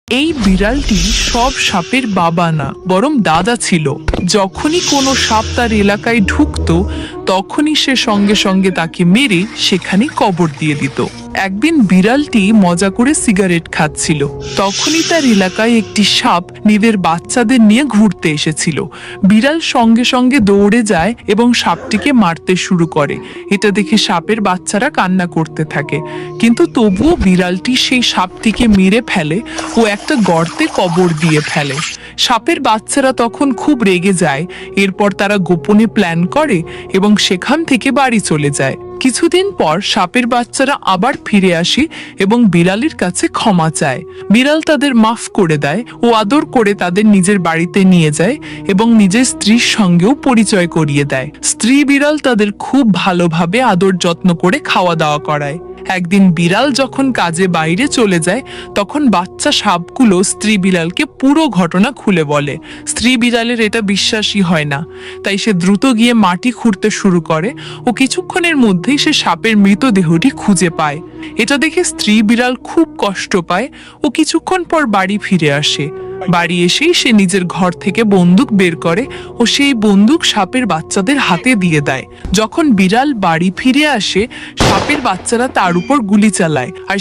এই বিড়ালটি সব সাপের বাবা না, বরং দাদা ছিল। যখনই কোনো সাপ তার এলাকায় ঢুকতো, তখনই সে সঙ্গে সঙ্গে তাকে মেরে সেখানে কবর দিয়ে দিত। একদিন বিড়ালটি মজা করে সিগারেট খাচ্ছিল। তখনই তার এলাকায় একটি সাপ নিজের বাচ্চাদের নিয়ে ঘুরতে এসেছিল। বিড়াল সঙ্গে সঙ্গে দৌড়ে যায় এবং সাপটিকে মারতে শুরু করে। এটা দেখে সাপের বাচ্চারা কান্না করতে থাকে, কিন্তু তবুও বিড়ালটি সেই সাপটিকে মেরে ফেলে ও একটা গর্তে কবর দিয়ে ফেলে। সাপের বাচ্চারা তখন খুব রেগে যায়। এরপর তারা গোপনে প্ল্যান করে এবং সেখান থেকে বাড়ি চলে যায়। কিছুদিন পর সাপের বাচ্চারা আবার ফিরে আসে এবং বিড়ালের কাছে ক্ষমা চায়। বিড়াল তাদের মাফ করে দেয় ও আদর করে তাদের নিজের বাড়িতে নিয়ে যায় এবং নিজের স্ত্রীর সঙ্গেও পরিচয় করিয়ে দেয়। স্ত্রী বিড়াল তাদের খুব ভালোভাবে আদর যত্ন করে খাওয়া দাওয়া করায়। একদিন বিড়াল যখন কাজে বাইরে চলে যায়, তখন বাচ্চা সাপগুলো স্ত্রী বিড়ালকে পুরো ঘটনা খুলে বলে। স্ত্রী বিড়ালের এটা বিশ্বাসই হয় না, তাই সে দ্রুত গিয়ে মাটি খুঁড়তে শুরু করে ও কিছুক্ষণের মধ্যেই সে সাপের মৃতদেহটি খুঁজে পায়। এটা দেখে স্ত্রী বিড়াল খুব কষ্ট পায় ও কিছুক্ষণ পর বাড়ি ফিরে আসে। বাড়ি এসেই সে নিজের ঘর থেকে বন্দুক বের করে ও সেই বন্দুক সাপের বাচ্চাদের হাতে দিয়ে দেয়। যখন বিড়াল বাড়ি ফিরে আসে, সাপের বাচ্চারা তার উপর গুলি চালায় আর